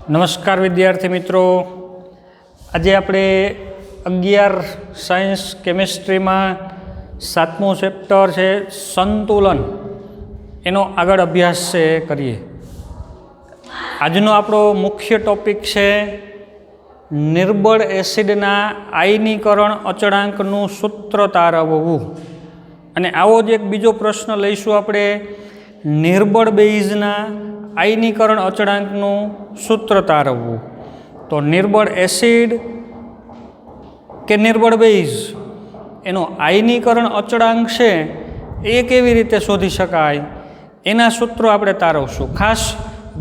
નમસ્કાર વિદ્યાર્થી મિત્રો, આજે આપણે 11 સાયન્સ કેમિસ્ટ્રીમાં 7મું ચેપ્ટર છે સંતુલન, એનો આગળ અભ્યાસ કરીએ. આજનો આપણો મુખ્ય ટોપિક છે નિર્બળ એસિડના આયનીકરણ અચળાંકનું સૂત્ર તારવવું. અને આવો જ એક બીજો પ્રશ્ન લઈશું આપણે, નિર્બળ બેઝના આયનીકરણ અચળાંકનું સૂત્ર તારવવું. તો નિર્બળ એસિડ કે નિર્બળ બેઝ એનો આયનીકરણ અચળાંક છે એ કેવી રીતે શોધી શકાય એના સૂત્રો આપણે તારવશું. ખાસ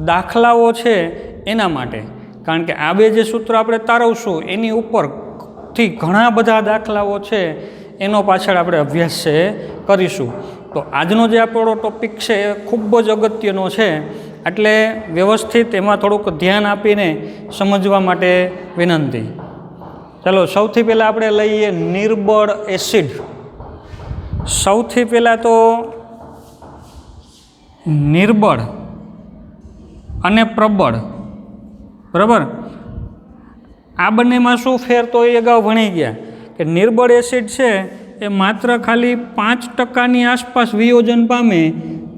દાખલાઓ છે એના માટે, કારણ કે આ બે જે સૂત્રો આપણે તારવશું એની ઉપરથી ઘણા બધા દાખલાઓ છે એનો પાછળ આપણે અભ્યાસ કરીશું. તો આજનો જે આપણો ટૉપિક છે એ ખૂબ જ અગત્યનો છે, એટલે વ્યવસ્થિત એમાં થોડુંક ધ્યાન આપીને સમજવા માટે વિનંતી. ચાલો, સૌથી પહેલાં આપણે લઈએ નિર્બળ એસિડ. સૌથી પહેલાં તો નિર્બળ અને પ્રબળ, બરાબર, આ બંનેમાં શું ફેર તો એ અગાઉ ભણી ગયા કે નિર્બળ એસિડ છે એ માત્ર ખાલી 5% આસપાસ વિયોજન પામે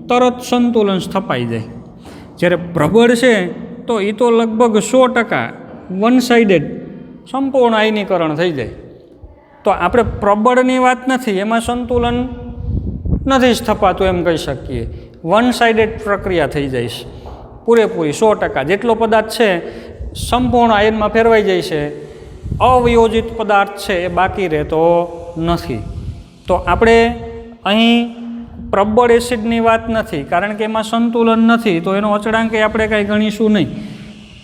તરત સંતુલન સ્થપાઈ જાય, જ્યારે પ્રબળ છે તો એ તો લગભગ 100% વન સાઇડેડ સંપૂર્ણ આયનીકરણ થઈ જાય. તો આપણે પ્રબળની વાત નથી, એમાં સંતુલન નથી સ્થપાતું એમ કહી શકીએ. વન સાઇડેડ પ્રક્રિયા થઈ જાય છે પૂરેપૂરી. 100% જેટલો પદાર્થ છે સંપૂર્ણ આયનમાં ફેરવાઈ જાય છે, અવિયોજિત પદાર્થ છે એ બાકી રહેતો નથી. તો આપણે અહીં પ્રબળ એસિડની વાત નથી, કારણ કે એમાં સંતુલન નથી, તો એનો અચળાંક આપણે કાંઈ ગણીશું નહીં.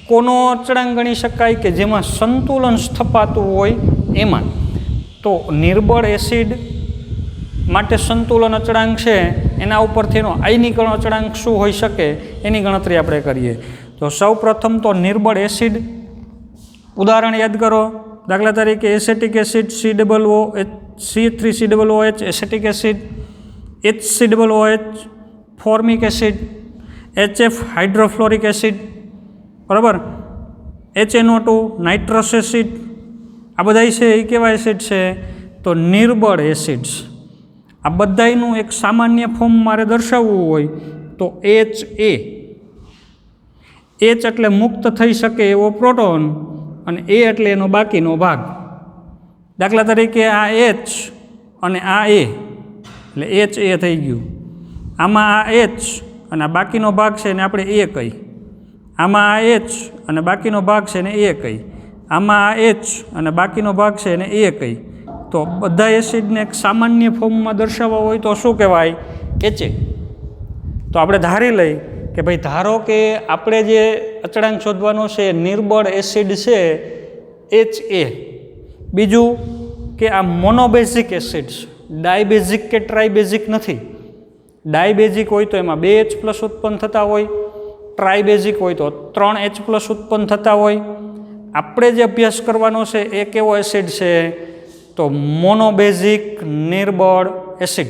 કોનો અચળાંક ગણી શકાય કે જેમાં સંતુલન સ્થપાતું હોય એમાં. તો નિર્બળ એસિડ માટે સંતુલન અચળાંક છે એના ઉપરથી એનો આયનીકરણ અચળાંક શું હોઈ શકે એની ગણતરી આપણે કરીએ. તો સૌ પ્રથમ તો નિર્બળ એસિડ, ઉદાહરણ યાદ કરો. દાખલા તરીકે acetic acid C3COOH acetic acid, HCOOH formic acid, HF hydrofluoric acid, બરાબર, HNO2 નાઇટ્રસ એસિડ, આ બધા છે એ કેવા એસિડ છે તો નિર્બળ એસિડ્સ. આ બધાનું એક સામાન્ય ફોર્મ મારે દર્શાવવું હોય તો HA, H એટલે મુક્ત થઈ શકે એવો પ્રોટોન અને A એટલે એનો બાકીનો ભાગ. દાખલા તરીકે આ H અને આ A એટલે HA થઈ ગયું. આમાં આ H અને આ બાકીનો ભાગ છે એને આપણે A કહી. આમાં આ H અને બાકીનો ભાગ છે એને A કહી. આમાં આ H અને બાકીનો ભાગ છે એને A કહી. તો બધા એસિડને એક સામાન્ય ફોર્મમાં દર્શાવવા હોય તો શું કહેવાય? HA. તો આપણે ધારી લઈ કે ભાઈ, ધારો કે આપણે જે અચળાંક શોધવાનો છે નિર્બળ એસિડ છે HA. બીજું કે આ મોનોબેઝિક એસિડ્સ, ડાયબેઝિક કે ટ્રાયબેઝિક નથી. ડાયબેઝિક હોય તો એમાં 2H+ ઉત્પન્ન થતા હોય, ટ્રાયબેઝિક હોય તો 3H+ ઉત્પન્ન થતા હોય. આપણે જે અભ્યાસ કરવાનો છે એ કેવો એસિડ છે તો મોનોબેઝિક નિર્બળ એસિડ.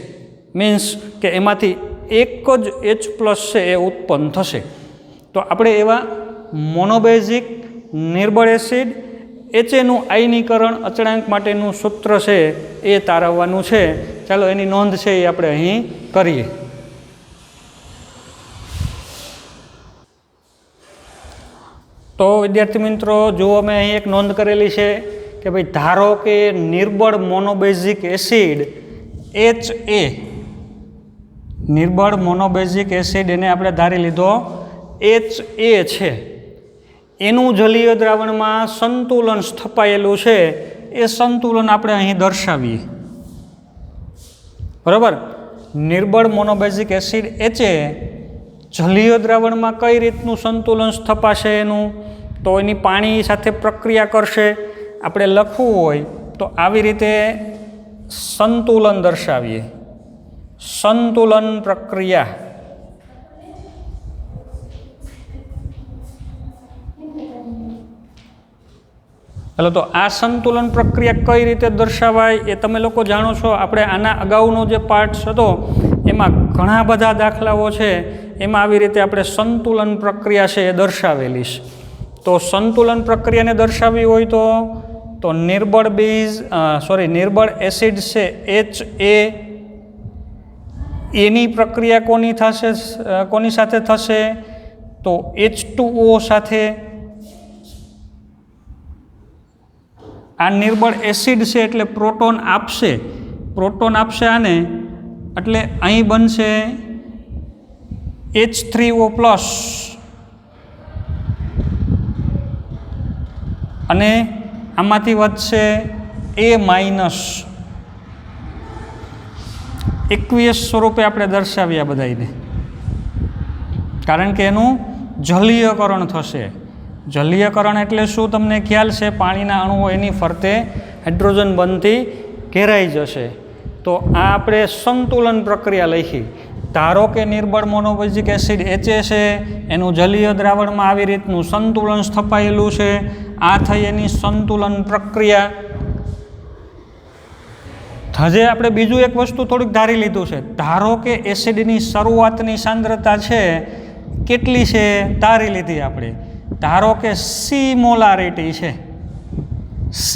મીન્સ કે એમાંથી એક જ H+ છે એ ઉત્પન્ન થશે. તો આપણે એવા મોનોબેઝિક નિર્બળ એસિડ HAનું આયનીકરણ અચળાંક માટેનું સૂત્ર છે એ તારવવાનું છે. ચાલો, એની નોંધ છે એ આપણે અહીં કરીએ. તો વિદ્યાર્થી મિત્રો જુઓ, મેં અહીં એક નોંધ કરેલી છે કે ભાઈ, ધારો કે નિર્બળ મોનોબેઝિક એસિડ HA, નિર્બળ મોનોબેઝિક એસિડ એને આપણે ધારી લીધો HA છે, એનું જલીય દ્રાવણમાં સંતુલન સ્થપાયેલું છે. એ સંતુલન આપણે અહીં દર્શાવીએ, બરાબર. નિર્બળ મોનોબેઝિક એસિડ HA જલીય દ્રાવણમાં કઈ રીતનું સંતુલન સ્થપાશે એનું, તો એની પાણી સાથે પ્રક્રિયા કરશે. આપણે લખવું હોય તો આવી રીતે સંતુલન દર્શાવીએ, સંતુલન પ્રક્રિયા. ચાલો, તો આ સંતુલન પ્રક્રિયા કઈ રીતે દર્શાવાય એ તમે લોકો જાણો છો. આપણે આના અગાઉનો જે પાર્ટ હતો એમાં ઘણા બધા દાખલાઓ છે, એમાં આવી રીતે આપણે સંતુલન પ્રક્રિયા છે એ દર્શાવેલી છે. તો સંતુલન પ્રક્રિયાને દર્શાવવી હોય તો નિર્બળ નિર્બળ એસિડ છે HA એની પ્રક્રિયા કોની સાથે થશે તો H2O સાથે. આ નિર્બળ એસિડ છે એટલે પ્રોટોન આપશે આને, એટલે અહીં બનશે H3O પ્લસ અને આમાંથી વધશે A માઇનસ. એકવીસ સ્વરૂપે આપણે દર્શાવ્યા બધાને, કારણ કે એનું જલીયકરણ થશે. જલીયકરણ એટલે શું તમને ખ્યાલ છે? પાણીના અણુઓ એની ફરતે હાઇડ્રોજન બંધથી ઘેરાઈ જશે. તો આ આપણે સંતુલન પ્રક્રિયા લખી. ધારો કે નિર્બળ મોનોબેઝિક એસિડ HA છે, એનું જલીય દ્રાવણમાં આવી રીતનું સંતુલન સ્થપાયેલું છે. આ થઈ એની સંતુલન પ્રક્રિયા. હજે આપણે બીજું એક વસ્તુ થોડીક ધારી લીધું છે. ધારો કે એસિડની શરૂઆતની સાંદ્રતા છે કેટલી છે ધારી લીધી આપણે. ધારો કે C મોલારિટી છે. C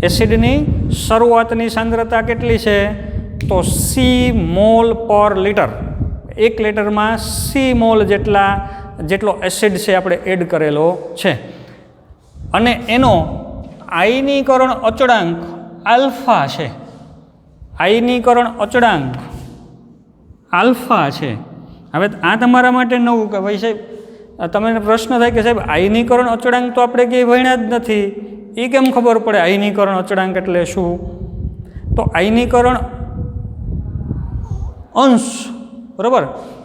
એસિડની શરૂઆતની સાંદ્રતા કેટલી છે તો C મોલ પર લિટર. 1 લિટરમાં C મોલ જેટલો એસિડ છે આપણે એડ કરેલો છે. અને એનો આયનીકરણ અચળાંક આલ્ફા છે. આયનીકરણ અચળાંક આલ્ફા છે. હવે આ તમારા માટે નવું કે ભાઈ સાહેબ, તમને પ્રશ્ન થાય કે સાહેબ આયનીકરણ અચળાંક તો આપણે ક્યાંય ભણ્યા જ નથી, એ કેમ ખબર પડે આયનીકરણ અચળાંક એટલે શું? તો આયનીકરણ અંશ, બરાબર,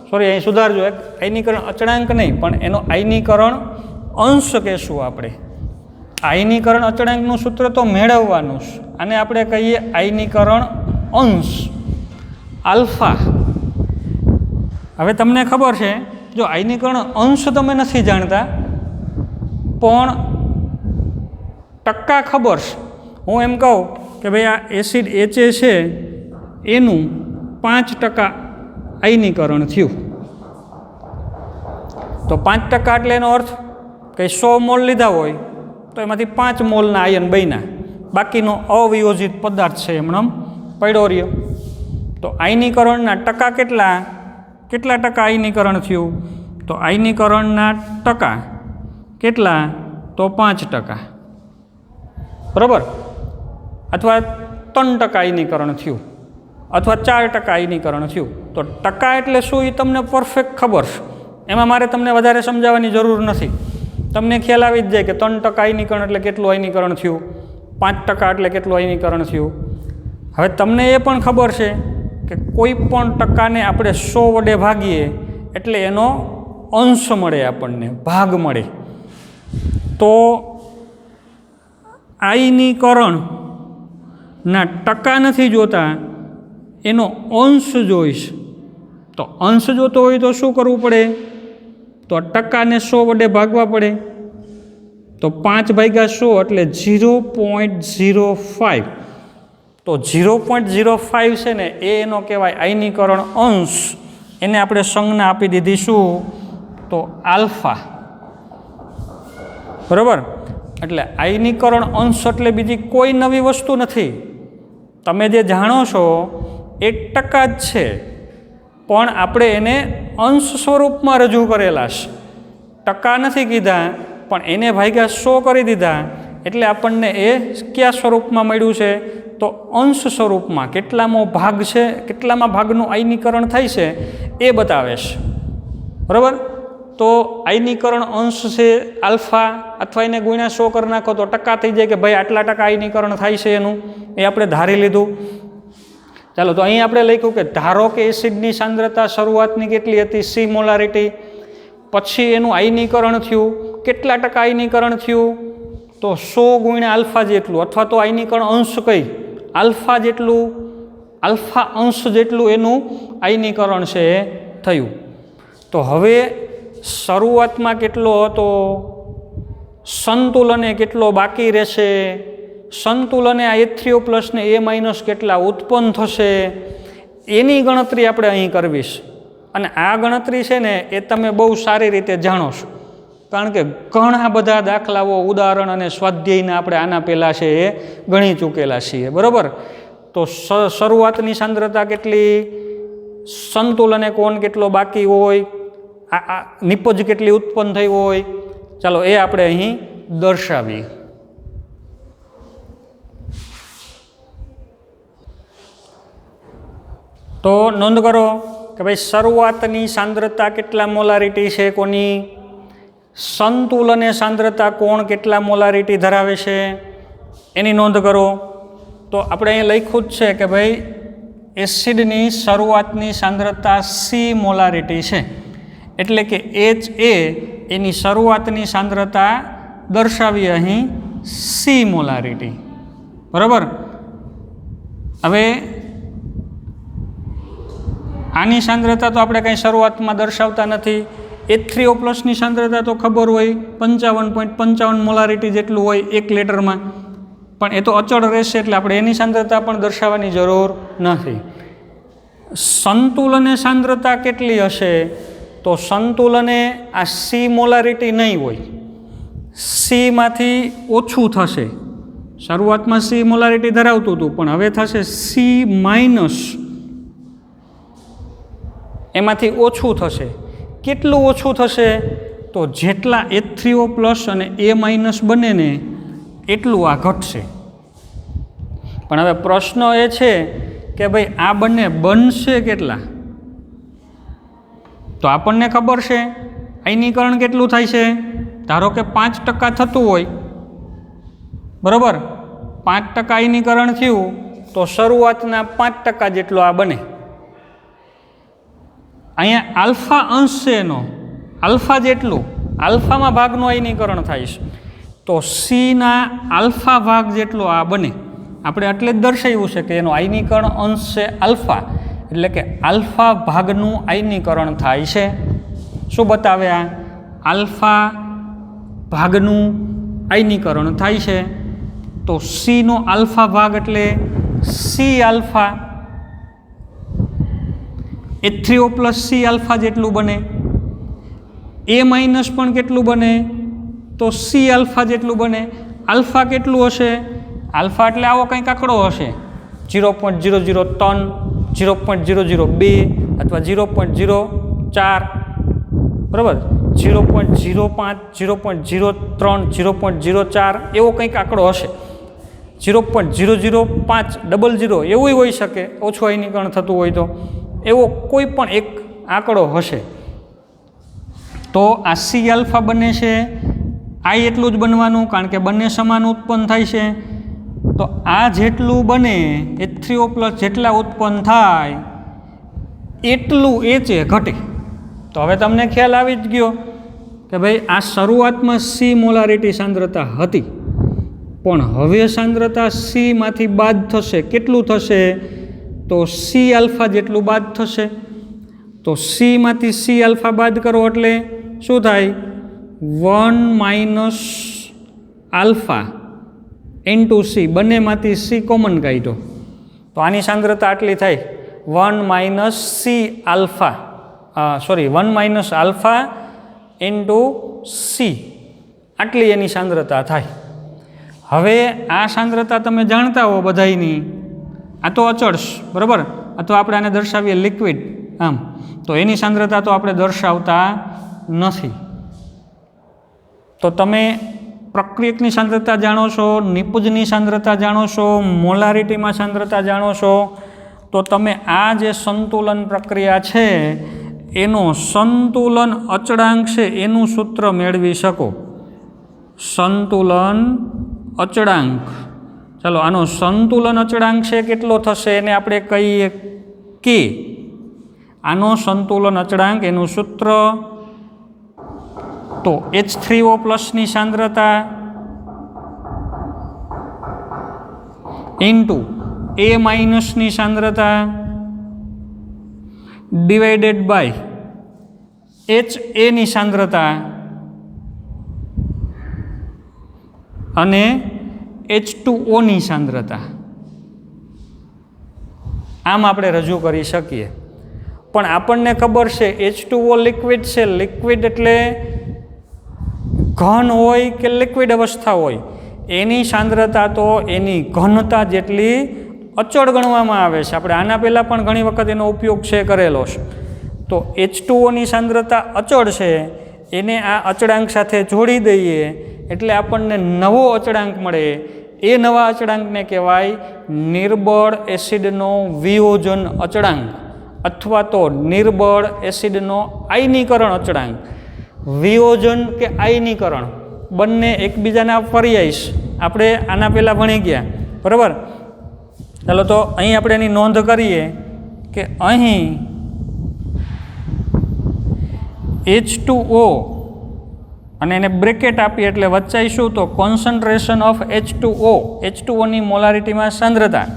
સોરી અહીં સુધારજો, એક આયનીકરણ અચળાંક નહીં પણ એનો આયનીકરણ અંશ કહેશું આપણે. આયનીકરણ અચળાંકનું સૂત્ર તો મેળવવાનું જ, અને આપણે કહીએ આયનીકરણ અંશ આલ્ફા. હવે તમને ખબર છે, જો આયનીકરણ અંશ તમે નથી જાણતા પણ ટકા ખબર છે. હું એમ કહું કે ભાઈ આ એસિડ HA છે એનું 5% આયનીકરણ થયું, તો 5% એટલે એનો અર્થ કે 100 મોલ લીધા હોય તો એમાંથી 5 મોલના આયન બન્યા, બાકીનો અવિયોજિત પદાર્થ છે એમણે પડ્યો રહ્યો. તો આયનીકરણના ટકા કેટલા ટકા આયનીકરણ થયું? તો આયનીકરણના ટકા કેટલા? તો 5%, બરાબર, અથવા 3% આયનીકરણ થયું, અથવા 4% આયનીકરણ થયું. તો ટકા એટલે શું એ તમને પરફેક્ટ ખબર છે, એમાં મારે તમને વધારે સમજાવવાની જરૂર નથી. તમને ખ્યાલ આવી જ જાય કે 3% આયનીકરણ એટલે કેટલું આયનીકરણ થયું, 5% એટલે કેટલું આયનીકરણ થયું. હવે તમને એ પણ ખબર છે કે કોઈ પણ ટકાને આપણે 100 વડે ભાગીએ એટલે એનો અંશ મળે, આપણને ભાગ મળે. તો આયનીકરણના ટકા નથી જોતા, એનો અંશ જોઈશ. તો અંશ જોતો હોય તો શું કરવું પડે? તો ટકાને 100 વડે ભાગવા પડે. તો 5/100 એટલે 0.05. તો 0.05 છે ને એ એનો કહેવાય આયનીકરણ અંશ. એને આપણે સંજ્ઞા આપી દીધી શું? તો આલ્ફા, બરાબર. એટલે આયનીકરણ અંશ એટલે બીજી કોઈ નવી વસ્તુ નથી. તમે જે જાણો છો 1% જ છે, પણ આપણે એને અંશ સ્વરૂપમાં રજૂ કરેલા છે. ટકા નથી કીધા પણ એને ભાગ્યા 100 કરી દીધા, એટલે આપણને એ કયા સ્વરૂપમાં મળ્યું છે? તો અંશ સ્વરૂપમાં. કેટલામો ભાગ છે, કેટલામાં ભાગનું આયનીકરણ થાય છે એ બતાવે છે, બરાબર. તો આયનીકરણ અંશ છે આલ્ફા, અથવા એને ગુણ્યા 100 કરી નાખો તો ટકા થઈ જાય કે ભાઈ આટલા ટકા આયનીકરણ થાય છે એનું, એ આપણે ધારી લીધું. ચાલો, તો અહીં આપણે લખ્યું કે ધારો કે એસિડની સાંદ્રતા શરૂઆતની કેટલી હતી? C molarity. પછી એનું આયનીકરણ થયું, કેટલા ટકા આયનીકરણ થયું? તો 100 ગુણ્યા આલ્ફા જેટલું, અથવા તો આયનીકરણ અંશ કઈ આલ્ફા જેટલું, આલ્ફા અંશ જેટલું એનું આયનીકરણ છે એ થયું. તો હવે શરૂઆતમાં કેટલો હતો? સંતુલને કેટલો બાકી રહેશે? સંતુલને આ H3O+ ને A- કેટલા ઉત્પન્ન થશે એની ગણતરી આપણે અહીં કરવી છે. અને આ ગણતરી છે ને એ તમે બહુ સારી રીતે જાણો છો, કારણ કે ઘણા બધા દાખલાઓ, ઉદાહરણ અને સ્વાધ્યાયના આપણે આના પહેલાં છે એ ગણી ચૂકેલા છીએ, બરાબર. તો શરૂઆતની સાંદ્રતા કેટલી, સંતુલને કોણ કેટલો બાકી હોય, આ નિપજ કેટલી ઉત્પન્ન થઈ હોય, ચાલો એ આપણે અહીં દર્શાવીએ. તો નોંધ કરો કે ભાઈ શરૂઆતની સાંદ્રતા કેટલા મોલારિટી છે કોની, સંતુલને સાંદ્રતા કોણ કેટલા મોલારિટી ધરાવે છે એની નોંધ કરો. તો આપણે અહીં લખ્યું જ છે કે ભાઈ એસિડની શરૂઆતની સાંદ્રતા સી મોલારિટી છે, એટલે કે એચ એ એની શરૂઆતની સાંદ્રતા દર્શાવી અહીં સી મોલારિટી, બરાબર. હવે આની સાંદ્રતા તો આપણે કંઈ શરૂઆતમાં દર્શાવતા નથી. H3O+ ની સાંદ્રતા તો ખબર હોય 55.55 મોલારિટી જેટલું હોય 1 લિટરમાં, પણ એ તો અચળ રહેશે એટલે આપણે એની સાંદ્રતા પણ દર્શાવવાની જરૂર નથી. સંતુલને સાંદ્રતા કેટલી હશે, તો સંતુલને આ સી મોલારિટી નહીં હોય, સીમાંથી ઓછું થશે. શરૂઆતમાં સી મોલારિટી ધરાવતું હતું પણ હવે થશે સી માઇનસ, એમાંથી ઓછું થશે. કેટલું ઓછું થશે, તો જેટલા H3O+ અને A- બને ને એટલું આ ઘટશે. પણ હવે પ્રશ્ન એ છે કે ભાઈ આ બંને બનશે કેટલા, તો આપણને ખબર છે આયનીકરણ કેટલું થાય છે. ધારો કે 5% થતું હોય, બરાબર, 5% આયનીકરણ થયું તો શરૂઆતના 5% જેટલો આ બને. અહીંયા આલ્ફા અંશ છે એનો, આલ્ફા જેટલું, આલ્ફામાં ભાગનું આયનીકરણ થાય છે, તો સીના આલ્ફા ભાગ જેટલો આ બને. આપણે એટલે જ દર્શાવ્યું છે કે એનો આયનીકરણ અંશ છે આલ્ફા, એટલે કે આલ્ફા ભાગનું આયનીકરણ થાય છે. શું બતાવ્યા, આલ્ફા ભાગનું આયનીકરણ થાય છે. તો સીનો આલ્ફા ભાગ એટલે C alpha, H3O+ C alpha જેટલું બને. A- પણ કેટલું બને, તો સી આલ્ફા જેટલું બને. આલ્ફા કેટલું હશે, આલ્ફા એટલે આવો કંઈક આંકડો હશે, 0.003, 0.002 અથવા 0.04, બરાબર, 0.05, 0.03, 0.04 એવો કંઈક આંકડો હશે. 0.00500 એવું હોઈ શકે, ઓછું આયનીકરણ થતું હોય તો એવો કોઈ પણ એક આંકડો હશે. તો આ સી આલ્ફા બને છે, આ એટલું જ બનવાનું, કારણ કે બંને સમાન ઉત્પન્ન થાય છે. તો આ જેટલું બને H3O+ જેટલા ઉત્પન્ન થાય એટલું HA ઘટે. તો હવે તમને ખ્યાલ આવી જ ગયો કે ભાઈ આ શરૂઆતમાં સી મોલારિટી સાંદ્રતા હતી, પણ હવે સાંદ્રતા સીમાંથી બાદ થશે. કેટલું થશે, તો સી આલ્ફા જેટલું બાદ થશે. તો સીમાંથી સી આલ્ફા બાદ કરો એટલે શું થાય, 1 - આલ્ફા ઇન્ટુ સી, બંનેમાંથી સી કોમન કાઢ્યો તો આની સાંદ્રતા આટલી થાય, 1 - C alpha, 1 - alpha into C, આટલી એની સાંદ્રતા થાય. હવે આ સાંદ્રતા તમે જાણતા હો બધાયની, આ તો અચળ, બરાબર, અથવા આપણે આને દર્શાવીએ લિક્વિડ આમ, તો એની સાંદ્રતા તો આપણે દર્શાવતા નથી. તો તમે પ્રક્રિયકની સાંદ્રતા જાણો છો, નિપુજની સાંદ્રતા જાણો છો, મોલારિટીમાં સાંદ્રતા જાણો છો, તો તમે આ જે સંતુલન પ્રક્રિયા છે એનો સંતુલન અચળાંક છે એનું સૂત્ર મેળવી શકો. સંતુલન અચળાંક, ચાલો આનો સંતુલન અચળાંક છે કેટલો થશે એને આપણે કહીએ કે, આનો સંતુલન અચળાંક એનું સૂત્ર, તો H3O+ ની સાંદ્રતા ઇન્ટુ A- ની સાંદ્રતા ડિવાઇડેડ બાય HA ની સાંદ્રતા અને H2O ની સાંદ્રતા, આમ આપણે રજૂ કરી શકીએ. પણ આપણને ખબર છે H2O લિક્વિડ છે, લિક્વિડ એટલે ઘન હોય કે લિક્વિડ અવસ્થા હોય એની સાંદ્રતા તો એની ઘનતા જેટલી અચળ ગણવામાં આવે છે. આપણે આના પહેલાં પણ ઘણી વખત એનો ઉપયોગ છે કરેલો છે. તો H2Oની સાંદ્રતા અચળ છે, એને આ અચળાંક સાથે જોડી દઈએ એટલે આપણને નવો અચળાંક મળે. એ નવા અચળાંકને કહેવાય નિર્બળ એસિડનો વિયોજન અચળાંક અથવા તો નિર્બળ એસિડનો આયનીકરણ અચળાંક. વિયોજન કે આયનીકરણ બંને એકબીજાના પર્યાય આપણે આના પહેલાં ભણી ગયા, બરાબર. ચાલો તો અહીં આપણે એની નોંધ કરીએ કે અહીં H2O અને એને બ્રેકેટ આપીએ એટલે વચ્ચાઈશું તો કોન્સન્ટ્રેશન ઓફ H2Oની મોલારિટીમાં સાંદ્રતા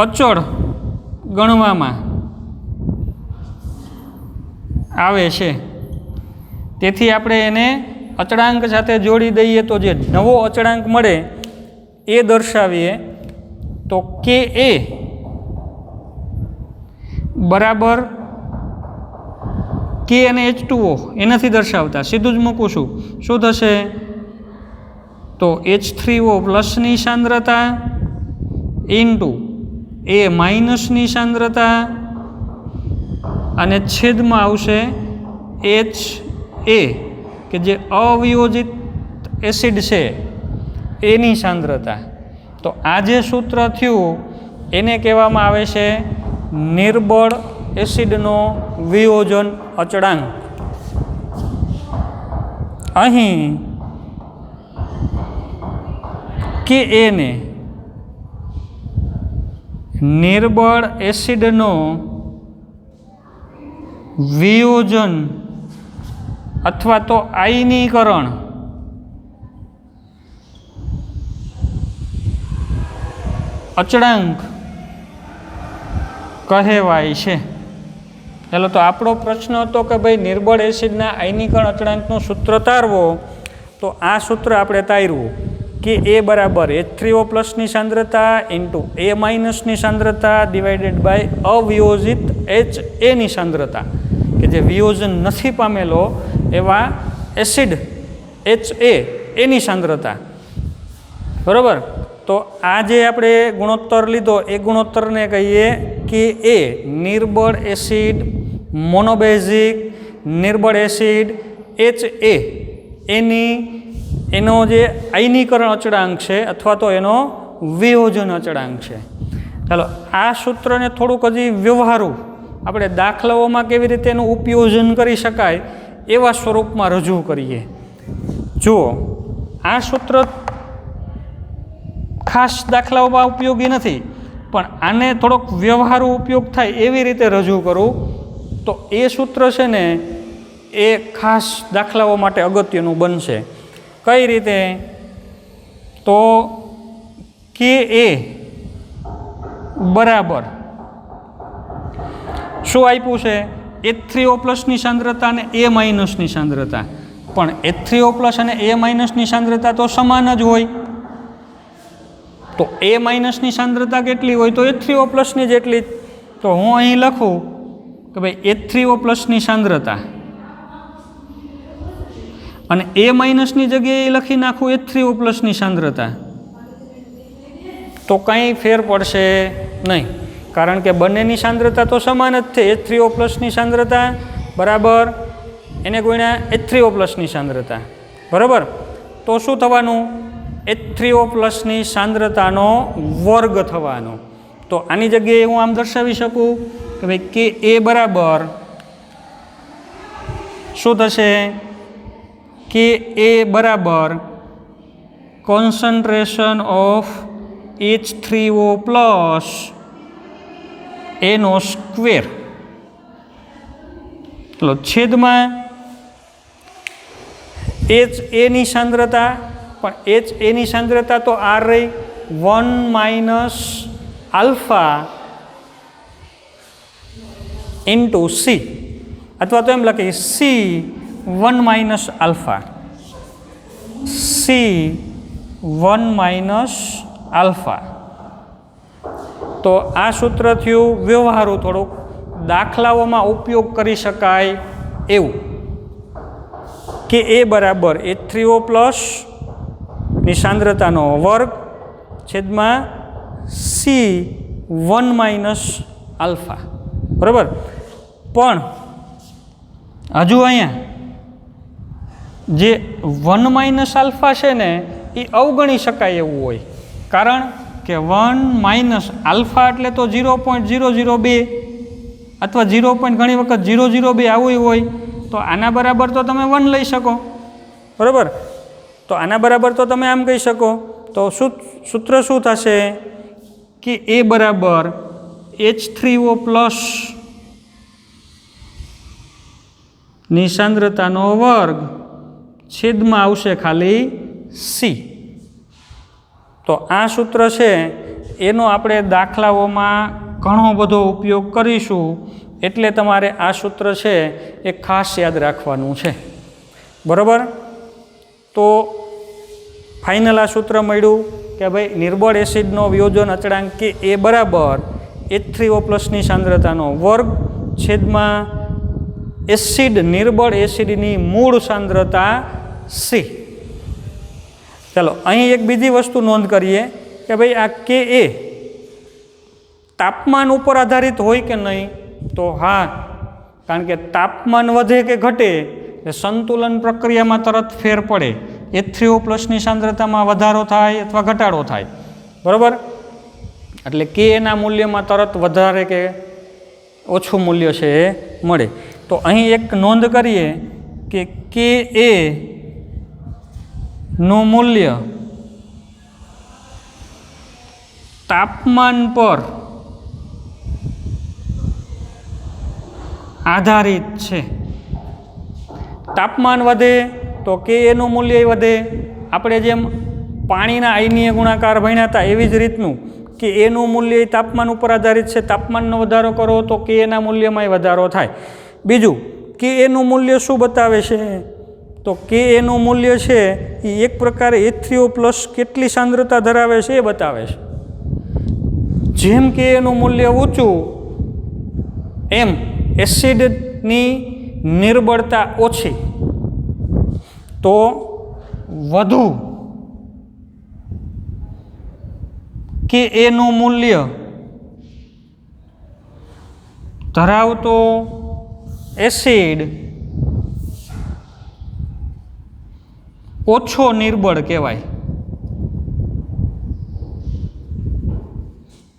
અચળ ગણવામાં આવે છે. તેથી આપણે એને અચળાંક સાથે જોડી દઈએ તો જે નવો અચળાંક મળે એ દર્શાવીએ તો Ka બરાબર K અને H2O એ નથી દર્શાવતા, સીધું જ મૂકું છું. શું થશે તો H3O પ્લસની સાંદ્રતા ઇન્ટુ A માઇનસની સાંદ્રતા અને છેદમાં આવશે HA કે જે અવિયોજિત એસિડ છે એની સાંદ્રતા. તો આ જે સૂત્ર થયું એને કહેવામાં આવે છે નિર્બળ એસિડનો વિયોજન અચળાંક. અહીં કે એને નિર્બળ એસિડનો વિયોજન અથવા તો આયનીકરણ અચળાંક કહેવાય છે. ચાલો તો આપણો પ્રશ્ન હતો કે ભાઈ નિર્બળ એસિડના આયનીકરણ અચળાંકનું સૂત્ર તારવો. તો આ સૂત્ર આપણે તાર્યું કે A બરાબર H3O પ્લસની સાંદ્રતા ઇન્ટુ A માઇનસની સાંદ્રતા ડિવાઇડેડ બાય અવિયોજિત HAની સાંદ્રતા કે જે વિયોજન નથી પામેલો એવા એસિડ HA એની સાંદ્રતા, બરાબર. તો આ જે આપણે ગુણોત્તર લીધો એ ગુણોત્તરને કહીએ કે એ નિર્બળ એસિડ મોનોબેઝિક નિર્બળ એસિડ HA એનો જે આયનીકરણ અચળાંક છે અથવા તો એનો વિયોજન અચળાંક છે. ચાલો આ સૂત્રને થોડુંક હજી વ્યવહારુ આપણે દાખલાઓમાં કેવી રીતે એનું ઉપયોજન કરી શકાય એવા સ્વરૂપમાં રજૂ કરીએ. જુઓ, આ સૂત્ર ખાસ દાખલાઓમાં ઉપયોગી નથી, પણ આને થોડોક વ્યવહારુ ઉપયોગ થાય એવી રીતે રજૂ કરું તો એ સૂત્ર છે ને એ ખાસ દાખલાઓ માટે અગત્યનું બનશે. કઈ રીતે? તો Ka બરાબર શું આપ્યું છે? H3O પ્લસની સાંદ્રતા અને A માઇનસની સાંદ્રતા. પણ H3O પ્લસ અને A માઇનસની સાંદ્રતા તો સમાન જ હોય. તો A માઇનસની સાંદ્રતા કેટલી હોય? તો H3O પ્લસની જેટલી. તો હું અહીં લખું કે ભાઈ H3O પ્લસની સાંદ્રતા અને A માઇનસની જગ્યાએ લખી નાખું H3O પ્લસની સાંદ્રતા. તો કંઈ ફેર પડશે નહીં, કારણ કે બંનેની સાંદ્રતા તો સમાન જ છે. H3O પ્લસની સાંદ્રતા બરાબર એને ગુણ્યા H3O પ્લસની સાંદ્રતા, બરાબર. તો શું થવાનું? H3O પ્લસની સાંદ્રતાનો વર્ગ થવાનો. તો આની જગ્યાએ હું આમ દર્શાવી શકું કે ભાઈ કે A બરાબર શું થશે? કે A બરાબર કોન્સન્ટ્રેશન ઓફ H3O પ્લસ એનો સ્ક્વેર ચલો છેદમાં HAની સાંદ્રતા. પણ HAની સાંદ્રતા તો R રહી 1 માઇનસ આલ્ફા ઇન્ટુ C, અથવા તો એમ લખીએ C 1 minus alpha, C 1 minus alpha. તો આ સૂત્ર થયું વ્યવહારુ, થોડુંક દાખલાઓમાં ઉપયોગ કરી શકાય એવું. કે એ બરાબર H3O પ્લસ ની સાંદ્રતાનો વર્ગ છેદમાં C1 માઇનસ આલ્ફા. બરાબર. પણ હજુ અહીંયા જે 1 માઇનસ આલ્ફા છે ને એ અવગણી શકાય એવું હોય, કારણ કે 1 માઇનસ આલ્ફા એટલે તો 0.002 અથવા 0. ઘણી વખત 002 આવું હોય, તો આના બરાબર તો તમે 1 લઈ શકો. બરાબર. તો આના બરાબર તો તમે આમ કહી શકો. તો સૂત્ર શું થશે કે એ બરાબર H3O પ્લસ ની સાંદ્રતાનો વર્ગ છેદમાં આવશે ખાલી C. તો આ સૂત્ર છે એનો આપણે દાખલાઓમાં ઘણો બધો ઉપયોગ કરીશું, એટલે તમારે આ સૂત્ર છે એ ખાસ યાદ રાખવાનું છે. બરાબર. તો ફાઇનલ આ સૂત્ર મળ્યું કે ભાઈ નિર્બળ એસિડનો વિયોજન અચળાંક કે એ બરાબર H3O પ્લસની સાંદ્રતાનો વર્ગ છેદમાં નિર્બળ એસિડની મૂળ સાંદ્રતા C. ચાલો અહીં એક બીજી વસ્તુ નોંધ કરીએ કે ભાઈ આ કે એ તાપમાન ઉપર આધારિત હોય કે નહીં, તો હા, કારણ કે તાપમાન વધે કે ઘટે એ સંતુલન પ્રક્રિયામાં તરત ફેર પડે. H3O પ્લસની સાંદ્રતામાં વધારો થાય અથવા ઘટાડો થાય. બરાબર. એટલે કે એના મૂલ્યમાં તરત વધારે કે ઓછું મૂલ્ય છે એ મળે. તો અહીં એક નોંધ કરીએ કે એ નું મૂલ્ય તાપમાન પર આધારિત છે. તાપમાન વધે તો કે એનું મૂલ્ય વધે. આપણે જેમ પાણીના આયનીય ગુણાકાર ભણ્યા હતા એવી જ રીતનું કે એનું મૂલ્ય તાપમાન ઉપર આધારિત છે. તાપમાનનો વધારો કરો તો કે એના મૂલ્યમાં વધારો થાય. બીજું કે એનું મૂલ્ય શું બતાવે છે, તો કે એનું મૂલ્ય છે એ એક પ્રકારે H3O પ્લસ કેટલી સાંદ્રતા ધરાવે છે એ બતાવે છે. જેમ કે એનું મૂલ્ય ઊંચું એમ એસિડની નિર્બળતા ઓછી, તો વધુ કે એનું મૂલ્ય ધરાવતો એસિડ ઓછો નિર્બળ કહેવાય.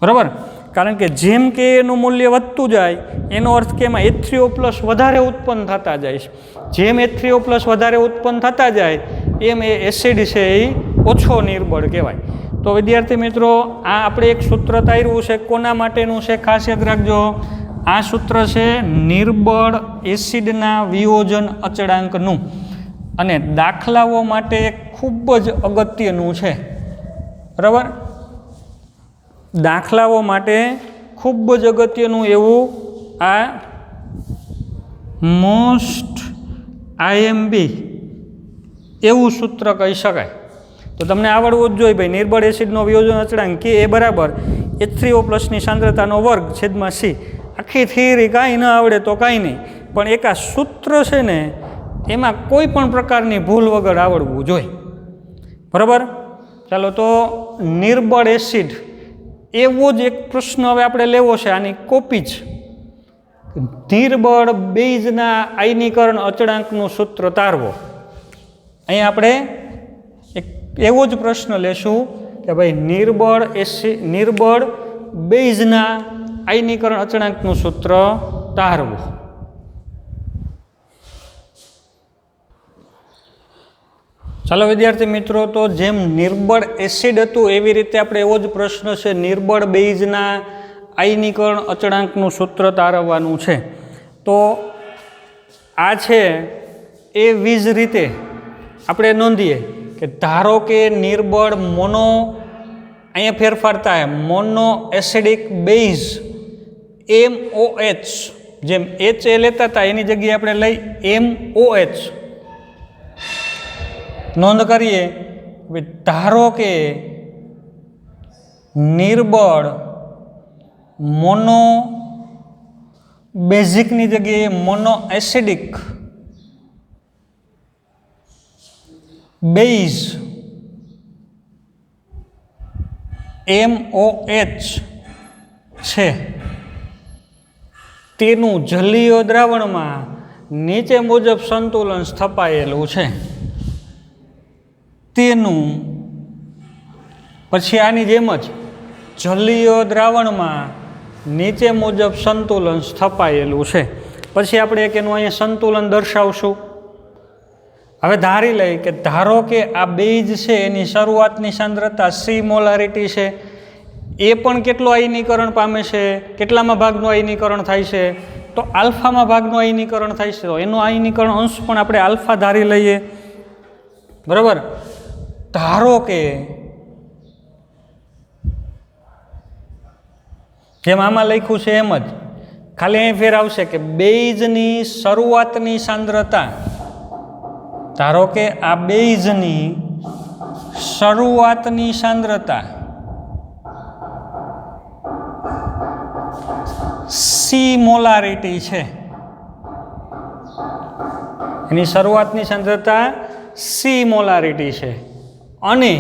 બરાબર. કારણ કે જેમ કે એનું મૂલ્ય વધતું જાય એનો અર્થ કે એમાં H3O પ્લસ વધારે ઉત્પન્ન થતા જાય છે. જેમ H3O પ્લસ વધારે ઉત્પન્ન થતા જાય એમ એ એસિડ છે એ ઓછો નિર્બળ કહેવાય. તો વિદ્યાર્થી મિત્રો, આ આપણે એક સૂત્ર તાર્યું છે. કોના માટેનું છે ખાસ યાદ રાખજો. આ સૂત્ર છે નિર્બળ એસિડના વિયોજન અચળાંકનું, અને દાખલાઓ માટે ખૂબ જ અગત્યનું છે. બરાબર. દાખલાઓ માટે ખૂબ જ અગત્યનું એવું આ મોસ્ટ IMP એવું સૂત્ર કહી શકાય. તો તમને આવડવું જ જોઈએ ભાઈ. નિર્બળ એસિડનો વિયોજન અચળાંક કે એ બરાબર H3O પ્લસની સાંદ્રતાનો વર્ગ છેદમાં C. આખી થિયરી કાંઈ ન આવડે તો કાંઈ નહીં, પણ એક આ સૂત્ર છે ને એમાં કોઈ પણ પ્રકારની ભૂલ વગર આવડવું જોઈએ. બરાબર. ચાલો, તો નિર્બળ એસિડ એવો જ એક પ્રશ્ન હવે આપણે લેવો છે, આની કોપી જ. નિર્બળ બેઝના આયનીકરણ અચળાંકનું સૂત્ર તારવો. અહીં આપણે એક એવો જ પ્રશ્ન લેશું કે ભાઈ નિર્બળ બેઝના આયનીકરણ અચળાંકનું સૂત્ર તારવું. ચાલો વિદ્યાર્થી મિત્રો, તો જેમ નિર્બળ એસિડ હતું એવી રીતે આપણે એવો જ પ્રશ્ન છે નિર્બળ બેઝના આયનીકરણ અચળાંકનું સૂત્ર તારવવાનું છે. તો આ છે એ વીજ રીતે આપણે નોંધીએ કે ધારો કે નિર્બળ અહીંયા ફેરફાર થાય મોનો એસિડિક બેઝ MOH, જેમ H એ લેતા હતા એની જગ્યાએ આપણે લઈ MOH. નોંધ કરીએ ધારો કે નિર્બળ મોનો બેઝિકની જગ્યાએ મોનો એસિડિક બેઝ MOH છે તેનું જલીય દ્રાવણમાં નીચે મુજબ સંતુલન સ્થપાયેલું છે તેનું પછી આની જેમ જ જલીય દ્રાવણમાં નીચે મુજબ સંતુલન સ્થપાયેલું છે પછી આપણે એક એનું અહીંયા સંતુલન દર્શાવશું હવે ધારી લઈ કે ધારો કે આ બેઝ છે એની શરૂઆતની સાંદ્રતા C મોલારિટી છે એ પણ કેટલું આયનીકરણ પામે છે કેટલામાં ભાગનું આયનીકરણ થાય છે તો આલ્ફામાં ભાગનું આયનીકરણ થાય છે તો એનું આયનીકરણ અંશ પણ આપણે આલ્ફા ધારી લઈએ બરાબર ધારો કે જેમ આમાં લખ્યું છે એમ જ ખાલી અહીં ફેર આવશે કે બેઝની શરૂઆતની સાંદ્રતા ધારો કે આ બેઝની શરૂઆતની સાંદ્રતા C મોલારિટી છે એની શરૂઆતની સાંદ્રતા C મોલારિટી છે અને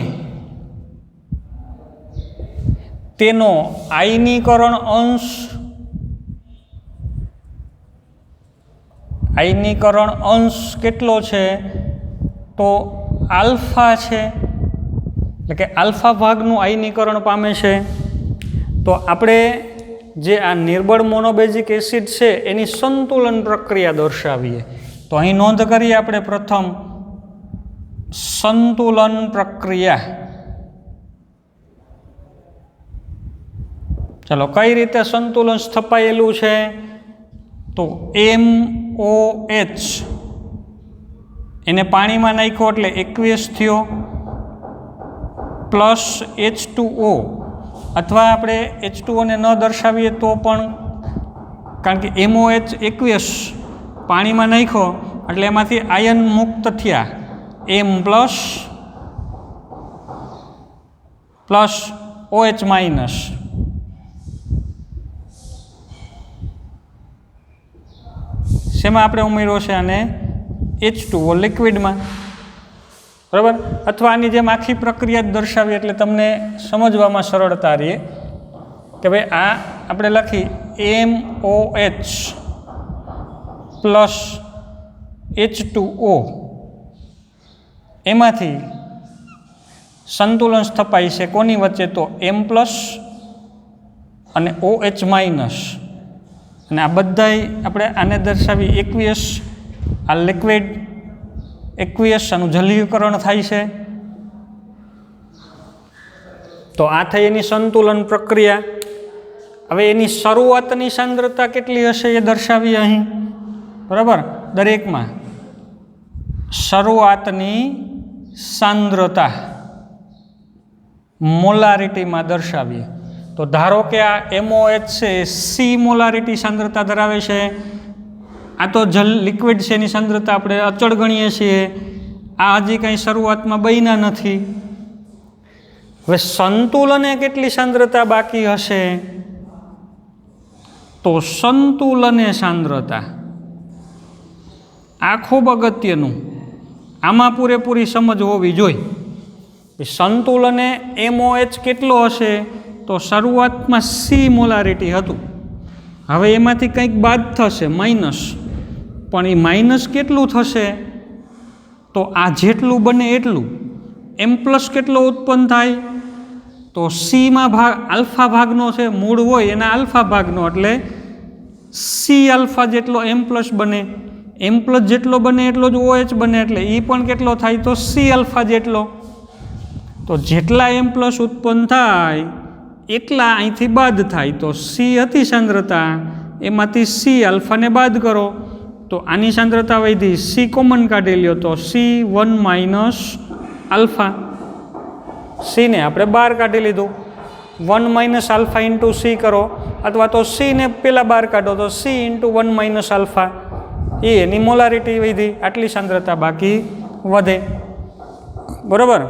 તેનો આયનીકરણ અંશ કેટલો છે તો આલ્ફા છે એટલે કે આલ્ફા ભાગનું આયનીકરણ પામે છે તો આપણે જે આ નિર્બળ મોનોબેઝિક એસિડ છે એની સંતુલન પ્રક્રિયા દર્શાવીએ તો અહીં નોંધ કરીએ આપણે પ્રથમ સંતુલન પ્રક્રિયા ચાલો કઈ રીતે સંતુલન સ્થપાયેલું છે તો MOH એને પાણીમાં નાખ્યો એટલે એકવીસ થયો પ્લસ H2O અથવા આપણે H2O ને ન દર્શાવીએ તો પણ કારણ કે MOH એકવીસ પાણીમાં નાખ્યો એટલે એમાંથી આયન મુક્ત થયા M પ્લસ OH માઇનસ શેમાં આપણે ઉમેર્યો છે અને H2O લિક્વિડમાં બરાબર અથવા આની જેમ આખી પ્રક્રિયા જ દર્શાવીએ એટલે તમને સમજવામાં સરળતા રહે કે ભાઈ આ આપણે લખી MOH પ્લસ H2O એમાંથી સંતુલન સ્થપાય છે કોની વચ્ચે તો M પ્લસ અને OH માઇનસ અને આ બધાય આપણે આને દર્શાવી એકવીસ આ લિક્વિડ એકવીસ આનું જલીયકરણ થાય છે તો આ થઈ એની સંતુલન પ્રક્રિયા હવે એની શરૂઆતની સાંદ્રતા કેટલી હશે એ દર્શાવીએ અહીં બરાબર દરેકમાં શરૂઆતની સાંદ્રતા મોલારિટીમાં દર્શાવીએ તો ધારો કે આ MOH છે C મોલારિટી સાંદ્રતા ધરાવે છે આ તો જલ લિક્વિડ છે એની સાંદ્રતા આપણે અચળ ગણીએ છીએ આ હજી કંઈ શરૂઆતમાં બન્યા નથી હવે સંતુલને કેટલી સાંદ્રતા બાકી હશે તો સંતુલને સાંદ્રતા આ ખૂબ અગત્યનું આમાં પૂરેપૂરી સમજ હોવી જોઈએ સંતુલને MOH કેટલો હશે તો શરૂઆતમાં C મોલારિટી હતું હવે એમાંથી કંઈક બાદ થશે માઇનસ પણ એ માઇનસ કેટલું થશે તો આ જેટલું બને એટલું M પ્લસ કેટલો ઉત્પન્ન થાય તો Cમાં ભાગ આલ્ફા ભાગનો છે મૂળ હોય એના આલ્ફા ભાગનો એટલે C આલ્ફા જેટલો M પ્લસ બને M પ્લસ જેટલો બને એટલો જ OH બને એટલે એ પણ કેટલો થાય તો C આલ્ફા જેટલો તો જેટલા M પ્લસ ઉત્પન્ન થાય એટલા અહીંથી બાદ થાય તો C હતી સાંદ્રતા એમાંથી C આલ્ફાને બાદ કરો તો આની સાંદ્રતા વધી C કોમન કાઢી લ્યો તો C1 માઇનસ આલ્ફા C ને આપણે બહાર કાઢી લીધું 1 માઇનસ આલ્ફા ઇન્ટુ C કરો અથવા તો C ને પહેલાં બહાર કાઢો તો C ઇન્ટુ 1 માઇનસ આલ્ફા એની મોલારિટી વધી આટલી સાંદ્રતા બાકી વધે બરાબર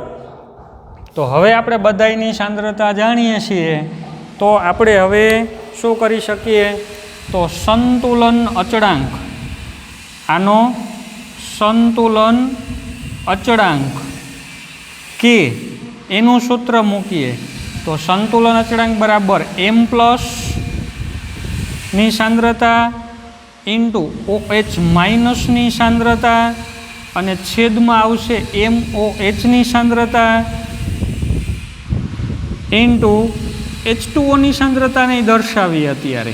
તો હવે આપણે બધાયની સાંદ્રતા જાણીએ છીએ તો આપણે હવે શું કરી શકીએ તો સંતુલન અચળાંક આનો સંતુલન અચળાંક કે એનું સૂત્ર મૂકીએ તો સંતુલન અચળાંક બરાબર m પ્લસ ની સાંદ્રતા ઇન્ટુ OH માઇનસની સાંદ્રતા અને છેદમાં આવશે MOH ની સાંદ્રતા ઇન્ટુ H2O ની સાંદ્રતા નહીં દર્શાવી અત્યારે,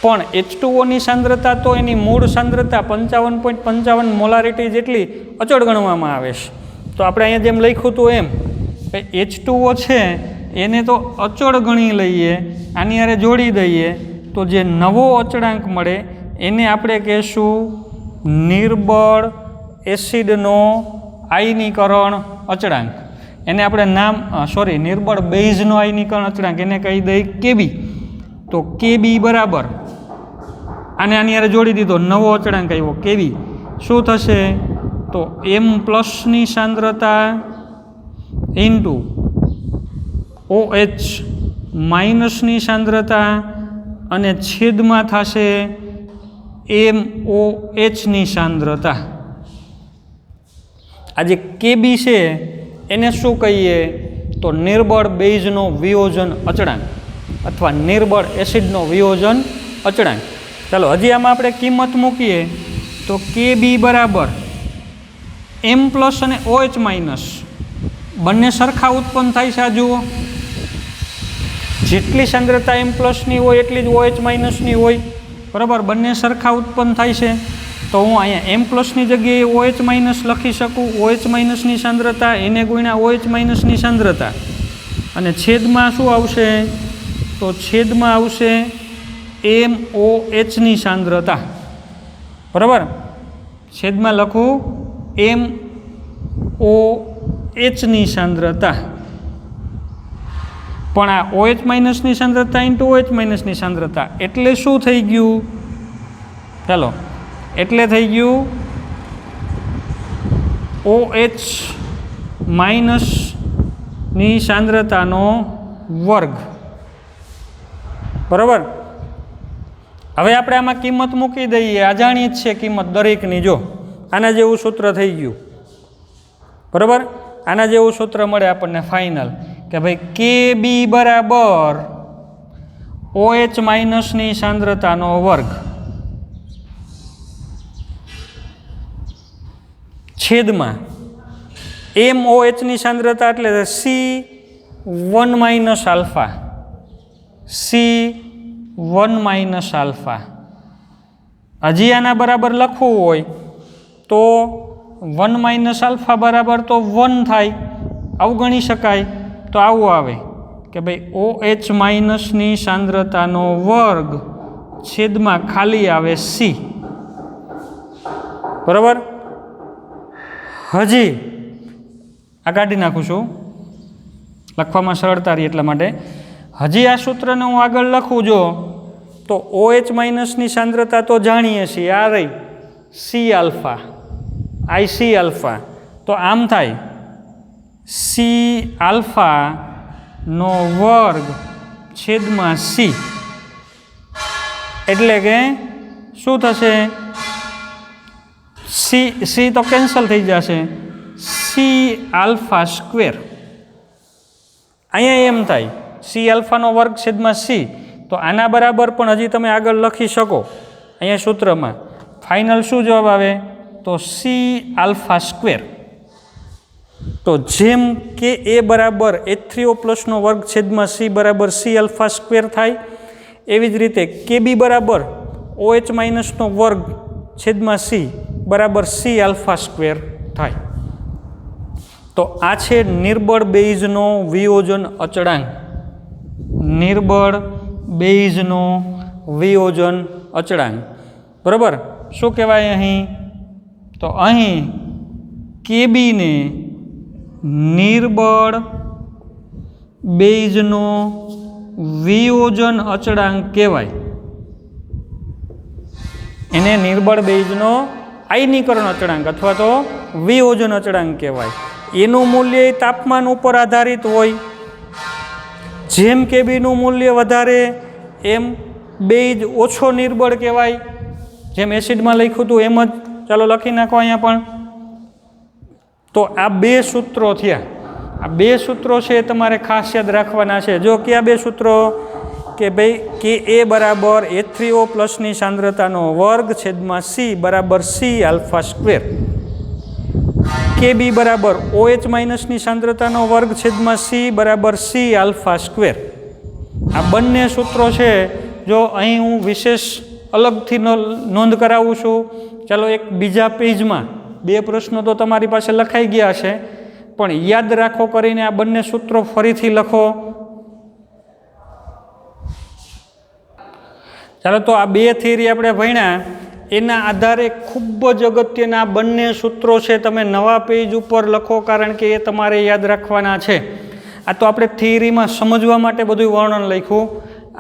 પણ H2O ની સાંદ્રતા તો એની મૂળ સાંદ્રતા 55.55 મોલારિટી જેટલી અચળ ગણવામાં આવે છે. તો આપણે અહીંયા જેમ લખ્યું હતું એમ H2O છે એને તો અચળ ગણી લઈએ, આની હારે જોડી દઈએ તો જે નવો અચળાંક મળે એને આપણે કહેશું નિર્બળ એસિડનો આયનીકરણ અચળાંક. એને આપણે નિર્બળ બેઝનો આયનીકરણ અચળાંક એને કહી દઈએ KB. તો KB બરાબર આને આની હારે જોડી દીધો, નવો અચળાંક આવ્યો KB. શું થશે તો M પ્લસની સાંદ્રતા ઇન્ટુ OH માઇનસની સાંદ્રતા અને છેદમાં થશે MOHની સાંદ્રતા. આ જે KB છે એને શું કહીએ તો નિર્બળ બેઝનો વિયોજન અચળાંક અથવા નિર્બળ એસિડનો વિયોજન અચળાંક. ચાલો હજી આમાં આપણે કિંમત મૂકીએ તો KB બરાબર M પ્લસ અને OH માઇનસ બંને સરખા ઉત્પન્ન થાય છે. આ જુઓ, જેટલી સાંદ્રતા M પ્લસની હોય એટલી જ OH માઇનસની હોય, બરાબર, બંને સરખા ઉત્પન્ન થાય છે. તો હું અહીંયા M પ્લસની જગ્યાએ OH માઇનસ લખી શકું, OH માઇનસની સાંદ્રતા એને ગુણ્યા OH માઇનસની સાંદ્રતા અને છેદમાં શું આવશે તો છેદમાં આવશે MOHની સાંદ્રતા, બરાબર. છેદમાં લખું MOHની સાંદ્રતા, પણ આ OH માઇનસની સાંદ્રતા ઇન્ટુ OH માઇનસની સાંદ્રતા એટલે શું થઈ ગયું, ચાલો, એટલે થઈ ગયું OH માઇનસની સાંદ્રતાનો વર્ગ, બરાબર. હવે આપણે આમાં કિંમત મૂકી દઈએ, અજાણી જ છે કિંમત દરેકની. જો આના જેવું સૂત્ર થઈ ગયું, બરાબર. આના જેવું સૂત્ર મળે આપણને ફાઇનલ કે ભાઈ KB બરાબર OH માઇનસની સાંદ્રતાનો વર્ગ છેદમાં MOHની સાંદ્રતા એટલે C1 minus alpha, C1 minus alpha. હજી આના બરાબર લખવું હોય તો 1 માઇનસ આલ્ફા બરાબર તો 1 થાય, અવગણી શકાય. તો આવું આવે કે ભાઈ OH માઇનસની સાંદ્રતાનો વર્ગ છેદમાં ખાલી આવે C, બરાબર. હજી આ કાઢી નાખું છું લખવામાં સરળતા રહી એટલા માટે. હજી આ સૂત્રને હું આગળ લખું જો તો OH માઇનસની સાંદ્રતા તો જાણીએ છીએ, આ રહી C આલ્ફા, IC આલ્ફા. તો આમ થાય C આલ્ફાનો વર્ગ છેદમાં C, એટલે કે શું થશે C તો કેન્સલ થઈ જશે, C આલ્ફા સ્ક્વેર. અહીંયા એમ થાય C આલ્ફાનો વર્ગ છેદમાં C. તો આના બરાબર પણ હજી તમે આગળ લખી શકો અહીંયા સૂત્રમાં. ફાઇનલ શું જવાબ આવે તો C આલ્ફા સ્ક્વેર. તો જેમ કે A બરાબર H3O પ્લસનો વર્ગ છેદમાં C બરાબર C આલ્ફા સ્ક્વેર થાય, એવી જ રીતે KB બરાબર OH માઇનસનો વર્ગ છેદમાં C બરાબર C આલ્ફા સ્ક્વેર થાય. તો આ છે નિર્બળ બેઝનો વિયોજન અચળાંક, નિર્બળ બેઝનો વિયોજન અચળાંક, બરાબર. શું કહેવાય અહીં તો અહીં KB ને નિર્બળ બેઝનો વિયોજન અચળાંક કહેવાય. એને નિર્બળ બેઝનો આયનીકરણ અચળાંક અથવા તો વિયોજન અચળાંક કહેવાય. એનું મૂલ્ય તાપમાન ઉપર આધારિત હોય. જેમ કેબીનું મૂલ્ય વધારે એમ બેઝ ઓછો નિર્બળ કહેવાય. જેમ એસિડમાં લખ્યું હતું એમ જ ચાલો લખી નાખો અહીંયા પણ તો આ બે સૂત્રો થયા. આ બે સૂત્રો છે એ તમારે ખાસ યાદ રાખવાના છે. જો કયા બે સૂત્રો કે ભાઈ કે એ બરાબર H3O પ્લસની સાંદ્રતાનો વર્ગ છેદમાં સી બરાબર સી આલ્ફા સ્ક્વેર, કે બી બરાબર OH માઇનસની સાંદ્રતાનો વર્ગ છેદમાં સી બરાબર સી આલ્ફા સ્ક્વેર. આ બંને સૂત્રો છે. જો અહીં હું વિશેષ અલગથી નોંધ કરાવું છું. ચાલો એક બીજા પેજમાં બે પ્રશ્નો તો તમારી પાસે લખાઈ ગયા છે, પણ યાદ રાખો કરીને આ બંને સૂત્રો ફરીથી લખો. ચાલો તો આ બે થિયરી આપણે ભણ્યા, એના આધારે ખૂબ જ અગત્યના બંને સૂત્રો છે તમે નવા પેજ ઉપર લખો, કારણ કે એ તમારે યાદ રાખવાના છે. આ તો આપણે થિયરીમાં સમજવા માટે બધું વર્ણન લખ્યું.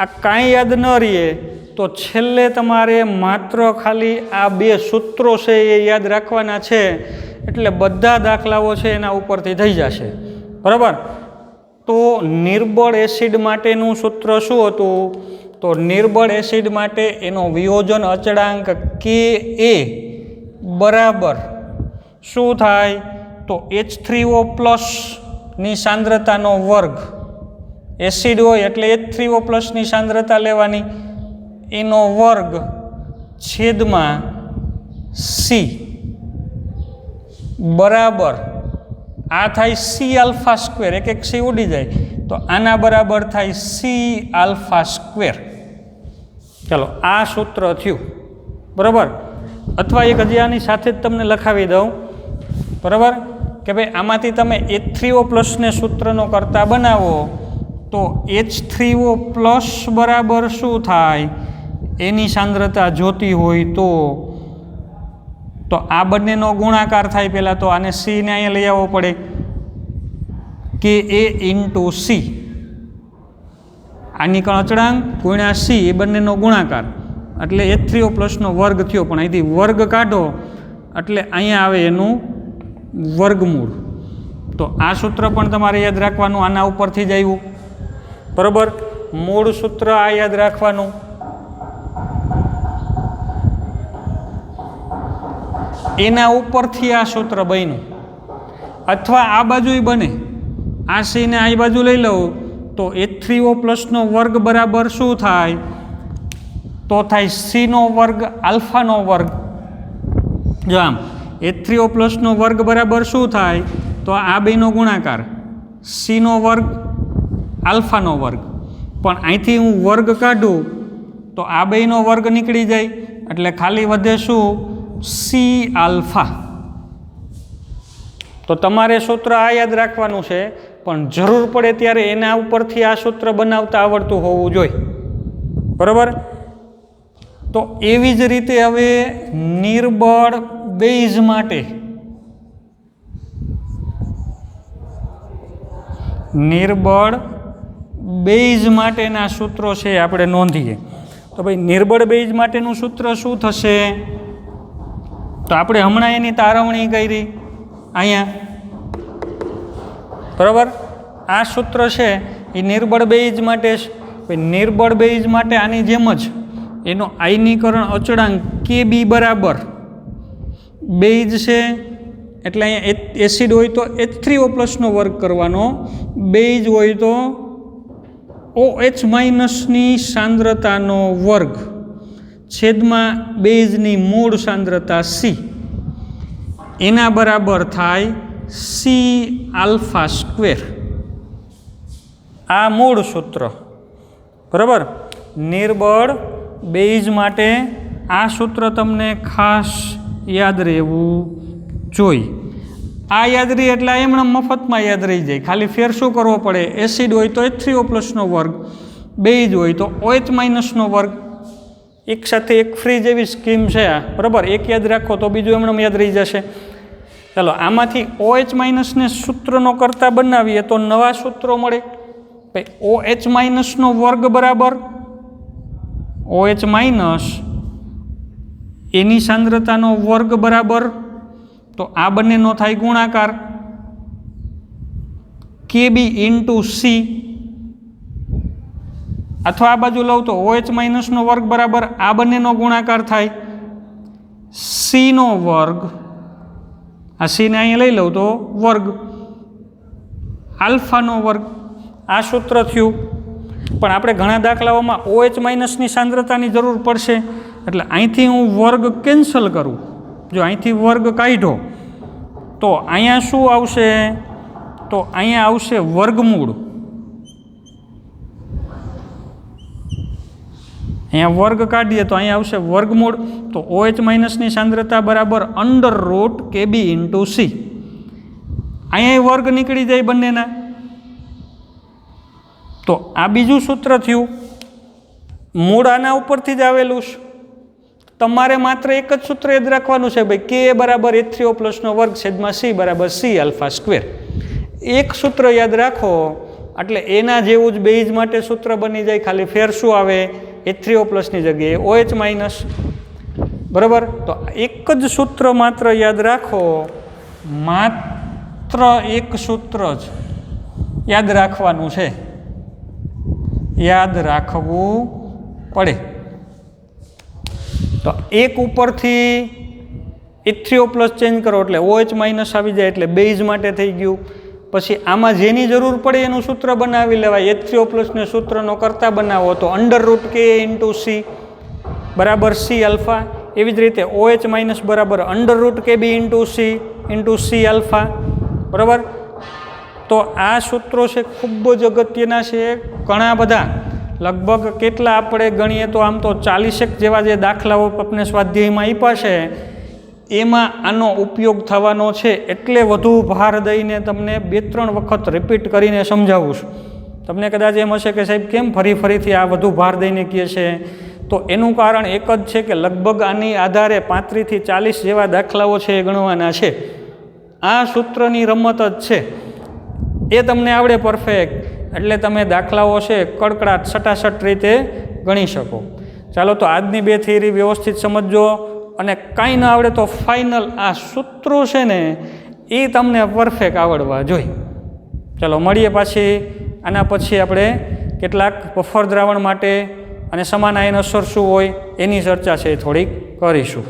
આ કાંઈ યાદ ન રહીએ તો છેલ્લે તમારે માત્ર ખાલી આ બે સૂત્રો છે એ યાદ રાખવાના છે, એટલે બધા દાખલાઓ છે એના ઉપરથી થઈ જશે. બરાબર? તો નિર્બળ એસિડ માટેનું સૂત્ર શું હતું? તો નિર્બળ એસિડ માટે એનો વિયોજન અચળાંક કે એ બરાબર શું થાય? તો H3O પ્લસની સાંદ્રતાનો વર્ગ. એસિડ હોય એટલે H3O પ્લસની સાંદ્રતા લેવાની, એનો વર્ગ છેદમાં સી બરાબર આ થાય સી આલ્ફા સ્ક્વેર. એક એક સી ઉડી જાય તો આના બરાબર થાય સી આલ્ફા સ્ક્વેર. ચાલો આ સૂત્ર થયું. બરાબર? અથવા એક હજી આની સાથે જ તમને લખાવી દઉં. બરાબર? કે ભાઈ આમાંથી તમે H3O પ્લસને સૂત્રનો કરતા બનાવો તો H3O પ્લસ બરાબર શું થાય? એની સાંદ્રતા જોતી હોય તો આ બંનેનો ગુણાકાર થાય. પહેલાં તો આને સીને અહીંયા લઈ આવવો પડે, કે એ ઇન્ટુ સી. આની કણ અચળાંક ગુણ્યા સી એ બંનેનો ગુણાકાર એટલે H3O પ્લસનો વર્ગ થયો. પણ અહીંથી વર્ગ કાઢો એટલે અહીંયા આવે એનું વર્ગમૂળ. તો આ સૂત્ર પણ તમારે યાદ રાખવાનું, આના ઉપરથી જ આવ્યું. બરાબર? મૂળ સૂત્ર આ યાદ રાખવાનું. એના ઉપરથી આ સૂત્ર બન્યું. અથવા આ બાજુય બને, આ સીને આ બાજુ લઈ લઉં તો H3O પ્લસનો વર્ગ બરાબર શું થાય? તો થાય સીનો વર્ગ આલ્ફાનો વર્ગ. જો આમ H3O પ્લસનો વર્ગ બરાબર શું થાય? તો આ બેનો ગુણાકાર સીનો વર્ગ આલ્ફાનો વર્ગ. પણ અહીંથી હું વર્ગ કાઢું તો આ બેનો વર્ગ નીકળી જાય એટલે ખાલી વધે શું? C alpha. તો તમારે સૂત્ર આ યાદ રાખવાનું છે, પણ જરૂર પડે ત્યારે એના ઉપરથી આ સૂત્ર બનાવતા આવડતું હોવું જોઈએ. બરાબર? તો એવી જ રીતે હવે નિર્બળ બેઝ માટે માટેના સૂત્રો છે આપણે નોંધીએ. તો ભાઈ નિર્બળ બેઝ માટેનું સૂત્ર શું થશે? તો આપણે હમણાં એની તારવણી કરી અહીંયા. બરાબર? આ સૂત્ર છે એ નિર્બળ બેઝ માટે. નિર્બળ બેઝ માટે આની જેમ જ એનો આયનીકરણ અચળાંક કે બી બરાબર બેઝ છે એટલે અહીંયા એસિડ હોય તો H3O પ્લસનો વર્ગ કરવાનો, બેઝ હોય તો OH માઇનસની સાંદ્રતાનો વર્ગ છેદમાં બેઝની મૂળ સાંદ્રતા સી, એના બરાબર થાય સી આલ્ફા સ્ક્વેર. આ મૂળ સૂત્ર. બરાબર? નિર્બળ બેઝ માટે આ સૂત્ર તમને ખાસ યાદ રહેવું જોઈએ. આ યાદ રહી એટલે એમણે મફતમાં યાદ રહી જાય. ખાલી ફેર શું કરવો પડે? એસિડ હોય તો H3O પ્લસનો વર્ગ, બેઝ હોય તો OH માઇનસનો વર્ગ. એક સાથે એક ફ્રી જેવી સ્કીમ છે આ. બરાબર? એક યાદ રાખો તો બીજું એમણે યાદ રહી જશે. ચાલો આમાંથી OH માઇનસને સૂત્રનો કરતા બનાવીએ તો નવા સૂત્રો મળે. ભાઈ OH માઇનસનો વર્ગ બરાબર OH માઇનસ એની સાંદ્રતાનો વર્ગ બરાબર, તો આ બંનેનો થાય ગુણાકાર KB ઇન્ટુ સી, અથવા આ બાજુ લઉં તો OH માઇનસનો વર્ગ બરાબર આ બંનેનો ગુણાકાર થાય સીનો વર્ગ આ સીને અહીંયા લઈ લઉં તો વર્ગ, આલ્ફાનો વર્ગ, આ સૂત્ર થયું. પણ આપણે ઘણા દાખલાઓમાં OH માઇનસની સાંદ્રતાની જરૂર પડશે, એટલે અહીંથી હું વર્ગ કેન્સલ કરું. જો અહીંથી વર્ગ કાઢ્યો તો અહીંયા શું આવશે? તો અહીંયા આવશે વર્ગમૂળ. અહીંયા વર્ગ કાઢીએ તો અહીંયા આવશે વર્ગમૂળ. તો OH માઇનસની સાંદ્રતા બરાબર √Kb × C. અહીંયા વર્ગ નીકળી જાય બંનેના. તો આ બીજું સૂત્ર થયું. મૂળ આના ઉપરથી જ આવેલું છે. તમારે માત્ર એક જ સૂત્ર યાદ રાખવાનું છે ભાઈ, K બરાબર H3O+2 C બરાબર C². એક સૂત્ર યાદ રાખો એટલે એના જેવું જ બેઝ માટે સૂત્ર બની જાય. ખાલી ફેર શું આવે? H3O+ ની જગ્યાએ OH-. બરાબર. તો એક જ સૂત્ર માત્ર યાદ રાખો, માત્ર એક સૂત્ર જ યાદ રાખવાનું છે, યાદ રાખવું પડે. તો એક ઉપરથી H3O+ ચેન્જ કરો એટલે OH- આવી જાય, એટલે બેઝ માટે થઈ ગયું. પછી આમાં જેની જરૂર પડે એનું સૂત્ર બનાવી લેવાય. H3O+ ને સૂત્રનો કરતા બનાવો તો √K × C બરાબર C�alpha. એવી જ રીતે OH- બરાબર √Kb × C બરાબર. તો આ સૂત્રો છે ખૂબ જ અગત્યના છે. ઘણા બધા, લગભગ કેટલા આપણે ગણીએ તો આમ તો 40 જેવા જે દાખલાઓ આપણે સ્વાધ્યાયમાં આપ્યા છે, એમાં આનો ઉપયોગ થવાનો છે. એટલે વધુ ભાર દઈને તમને 2-3 વખત રિપીટ કરીને સમજાવું છું. તમને કદાચ એમ હશે કે સાહેબ કેમ ફરીથી આ વધુ ભાર દઈને કહે છે? તો એનું કારણ એક જ છે કે લગભગ આની આધારે 35 થી 40 જેવા દાખલાઓ છે એ ગણવાના છે. આ સૂત્રની રમત જ છે. એ તમને આવડે પરફેક્ટ, એટલે તમે દાખલાઓ છે કડકડાટ સટાસટ રીતે ગણી શકો. ચાલો, તો આજની 2 થિયરી વ્યવસ્થિત સમજજો, અને કાંઈ ન આવડે તો ફાઇનલ આ સૂત્રો છે ને એ તમને પરફેક્ટ આવડવા જોઈએ. ચાલો, મળીએ પાછી. આના પછી આપણે કેટલાક બફર દ્રાવણ માટે અને સમાન આયન અસર શું હોય એની ચર્ચા છે થોડીક કરીશું.